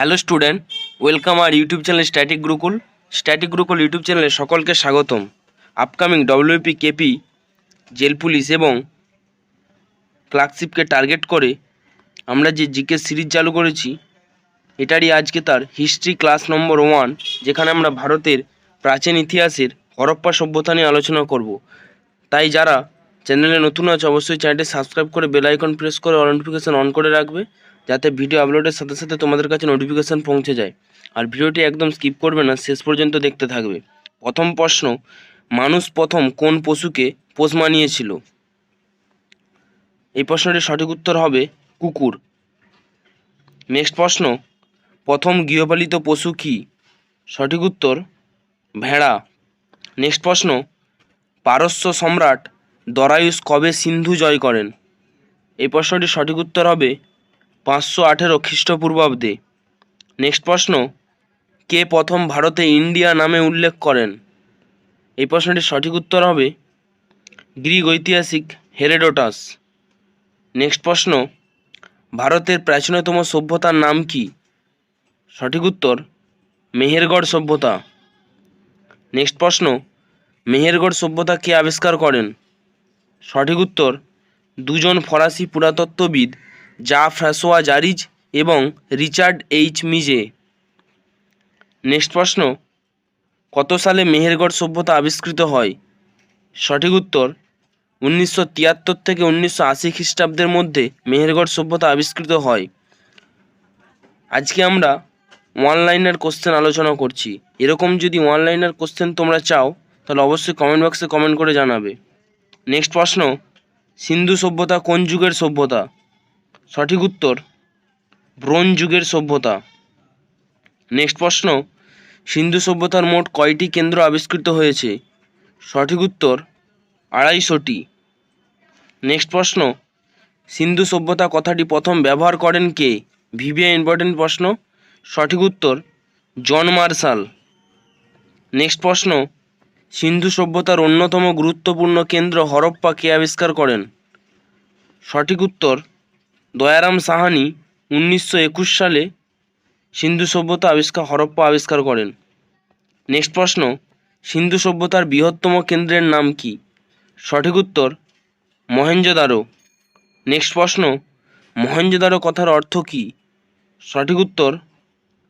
Hello student, welcome our YouTube channel static Gurukul. Static Gurukul YouTube চ্যানেলে সকলকে স্বাগতম। Upcoming WP, KP, jail police এবং ক্লার্কশিপকে টার্গেট করে আমরা যে জিকে সিরিজ চালু করেছি, এটারই আজকে তার হিস্ট্রি ক্লাস নম্বর 1, যেখানে আমরা ভারতের প্রাচীন ইতিহাসের হরপ্পা সভ্যতা নিয়ে আলোচনা করব। তাই যারা চ্যানেলে নতুন আছে অবশ্যই চ্যানেলটি সাবস্ক্রাইব করে বেল আইকন প্রেস করে অল নোটিফিকেশান অন করে রাখবে, যাতে ভিডিও আপলোডের সাথে সাথে তোমাদের কাছে নোটিফিকেশান পৌঁছে যায়। আর ভিডিওটি একদম স্কিপ করবে না, শেষ পর্যন্ত দেখতে থাকবে। প্রথম প্রশ্ন, মানুষ প্রথম কোন পশুকে পোষ মানিয়েছিল? এই প্রশ্নটির সঠিক উত্তর হবে কুকুর। নেক্সট প্রশ্ন, প্রথম গৃহপালিত পশু কী? সঠিক উত্তর ভেড়া। নেক্সট প্রশ্ন, পারস্য সম্রাট দরায়ুস কবে সিন্ধু জয় করেন? এই প্রশ্নটির সঠিক উত্তর হবে 518 খ্রিস্টপূর্বাব্দে। নেক্সট প্রশ্ন, কে প্রথম ভারতে ইন্ডিয়া নামে উল্লেখ করেন? এই প্রশ্নটির সঠিক উত্তর হবে গ্রিক ঐতিহাসিক হেরোডোটাস। নেক্সট প্রশ্ন, ভারতের প্রাচীনতম সভ্যতার নাম কি? সঠিক উত্তর মেহেরগড় সভ্যতা। নেক্সট প্রশ্ন, মেহেরগড় সভ্যতা কে আবিষ্কার করেন? সঠিক উত্তর দুজন ফরাসি পুরাতত্ত্ববিদ, ফ্রাঁসোয়া জারিজ এবং রিচার্ড এইচ মিজে। নেক্সট প্রশ্ন, কত সালে মেহেরগড় সভ্যতা আবিষ্কৃত হয়? সঠিক উত্তর 1973 থেকে 1980 খ্রিস্টাব্দের মধ্যে মেহেরগড় সভ্যতা আবিষ্কৃত হয়। আজকে আমরা ওয়ান লাইনার কোশ্চেন আলোচনা করছি। এরকম যদি ওয়ান লাইনার কোশ্চেন তোমরা চাও তাহলে অবশ্যই কমেন্ট বক্সে কমেন্ট করে জানাবে। নেক্সট প্রশ্ন, সিন্ধু সভ্যতা কোন যুগের সভ্যতা? সঠিক উত্তর ব্রোঞ্জ যুগের সভ্যতা। নেক্সট প্রশ্ন, সিন্ধু সভ্যতার মোট কয়টি কেন্দ্র আবিষ্কৃত হয়েছে? সঠিক উত্তর 250টি। নেক্সট প্রশ্ন, সিন্ধু সভ্যতা কথাটি প্রথম ব্যবহার করেন কে? ভিভিআই ইম্পর্টেন্ট প্রশ্ন। সঠিক উত্তর জন মার্শাল। নেক্সট প্রশ্ন, সিন্ধু সভ্যতার অন্যতম গুরুত্বপূর্ণ কেন্দ্র হরপ্পা কে আবিষ্কার করেন? সঠিক উত্তর দয়ারাম সাহানি 1921 সালে সিন্ধু সভ্যতা হরপ্পা আবিষ্কার করেন। নেক্সট প্রশ্ন, সিন্ধু সভ্যতার বৃহত্তম কেন্দ্রের নাম কি? সঠিক উত্তর মহেঞ্জোদারো। নেক্সট প্রশ্ন, মহেঞ্জোদারো কথার অর্থ কী? সঠিক উত্তর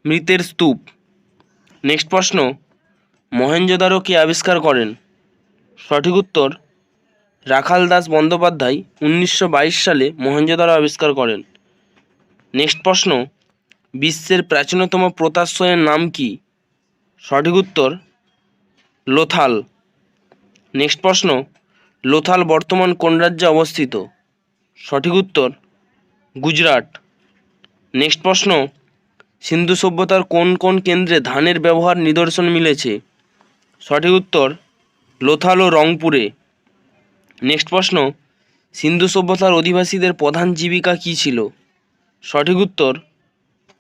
মৃতের স্তূপ। নেক্সট প্রশ্ন, মহেঞ্জোদারো কে আবিষ্কার করেন? সঠিক উত্তর রাখাল দাস বন্দ্যোপাধ্যায় 1922 সালে মহেঞ্জোদারো আবিষ্কার করেন। নেক্সট প্রশ্ন, বিশ্বের প্রাচীনতম পোতাশ্রয়ের নাম কি? সঠিক উত্তর লোথাল। নেক্সট প্রশ্ন, লোথাল বর্তমান কোন রাজ্যে অবস্থিত? সঠিক উত্তর গুজরাট। নেক্সট প্রশ্ন, সিন্ধু সভ্যতার কোন কোন কেন্দ্রে ধানের ব্যবহার নিদর্শন মিলেছে? সঠিক উত্তর লোথাল ও রংপুরে। নেক্সট প্রশ্ন, সিন্ধু সভ্যতার অধিবাসীদের প্রধান জীবিকা কী ছিল? সঠিক উত্তর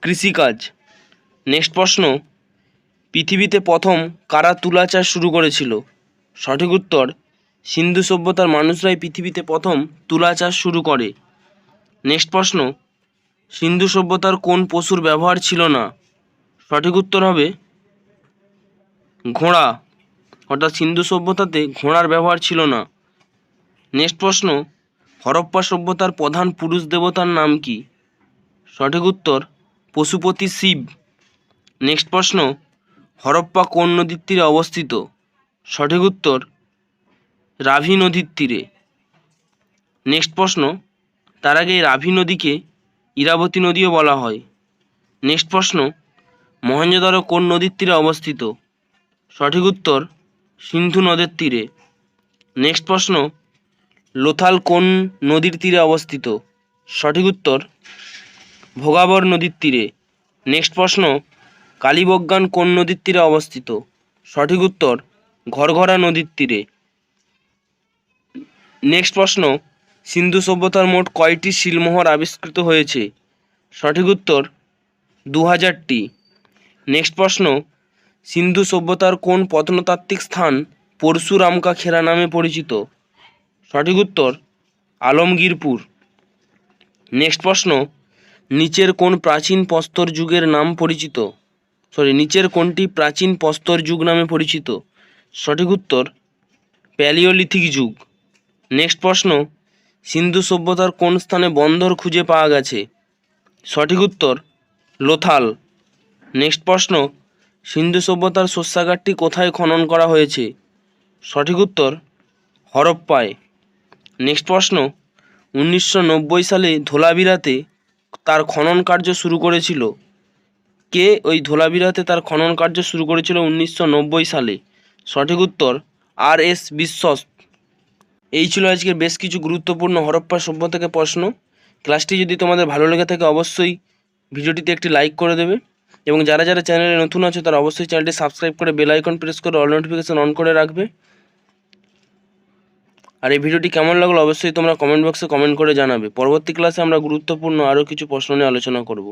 কৃষিকাজ। নেক্সট প্রশ্ন, পৃথিবীতে প্রথম কারা তুলা চাষ শুরু করেছিল? সঠিক উত্তর সিন্ধু সভ্যতার মানুষরাই পৃথিবীতে প্রথম তুলা চাষ শুরু করে। নেক্সট প্রশ্ন, সিন্ধু সভ্যতার কোন পশুর ব্যবহার ছিল না? সঠিক উত্তর হবে ঘোড়া, অর্থাৎ সিন্ধু সভ্যতাতে ঘোড়ার ব্যবহার ছিল না। নেক্সট প্রশ্ন, হরপ্পা সভ্যতার প্রধান পুরুষ দেবতার নাম কি? সঠিক উত্তর পশুপতি শিব। নেক্সট প্রশ্ন, হরপ্পা কোন নদীর তীরে অবস্থিত? সঠিক উত্তর রাভি নদীর তীরে। নেক্সট প্রশ্ন, তার আগে রাভি নদীকে ইরাবতী নদীও বলা হয়। নেক্সট প্রশ্ন, মহেঞ্জোদারো কোন নদীর তীরে অবস্থিত? সঠিক উত্তর সিন্ধু নদের তীরে। নেক্সট প্রশ্ন, লোথাল কোন নদীর তীরে অবস্থিত? সঠিক উত্তর ভোগাবর নদীর তীরে। নেক্সট প্রশ্ন, কালীবজ্ঞান কোন নদীর তীরে অবস্থিত? সঠিক উত্তর ঘরঘরা নদীর তীরে। নেক্সট প্রশ্ন, সিন্ধু সভ্যতার মোট কয়টি শিলমোহর আবিষ্কৃত হয়েছে? সঠিক উত্তর 2000টি। নেক্সট প্রশ্ন, সিন্ধু সভ্যতার কোন প্রত্নতাত্ত্বিক স্থান পরশুরামকা খেরা নামে পরিচিত? সঠিক উত্তর আলমগীরপুর। নেক্সট প্রশ্ন, নিচের কোন প্রাচীন প্রস্তর যুগের নাম পরিচিত? নিচের কোনটি প্রাচীন প্রস্তর যুগ নামে পরিচিত? সঠিক উত্তর প্যালিওলিথিক যুগ। নেক্সট প্রশ্ন, সিন্ধু সভ্যতার কোন স্থানে বন্দর খুঁজে পাওয়া গেছে? সঠিক উত্তর লোথাল। নেক্সট প্রশ্ন, সিন্ধু সভ্যতার শস্যাগারটি কোথায় খনন করা হয়েছে? সঠিক উত্তর হরপ্পায়। নেক্সট প্রশ্ন, 1990 সালে ধোলাবিরাতে তার খনন কার্য শুরু করেছিল? কে ওই ধোলাবিরাতে তার খনন কার্য শুরু করেছিল 1990 সালে? সঠিক উত্তর আর.এস. বিশ্বস্ত। এই ছিল আজকের বেশ কিছু গুরুত্বপূর্ণ হরপ্পা সভ্য থেকে প্রশ্ন। ক্লাসটি যদি তোমাদের ভালো লেগে থাকে অবশ্যই ভিডিওটিতে একটি লাইক করে দেবে, এবং যারা যারা চ্যানেলে নতুন আছে তারা অবশ্যই চ্যানেলটি সাবস্ক্রাইব করে বেল আইকন প্রেস করে অল নোটিফিকেশন অন করে রাখবে। আর এই ভিডিওটি কেমন লাগলো অবশ্যই তোমরা কমেন্ট বক্সে কমেন্ট করে জানাবে। পরবর্তী ক্লাসে আমরা গুরুত্বপূর্ণ আরও কিছু প্রশ্ন নিয়ে আলোচনা করব।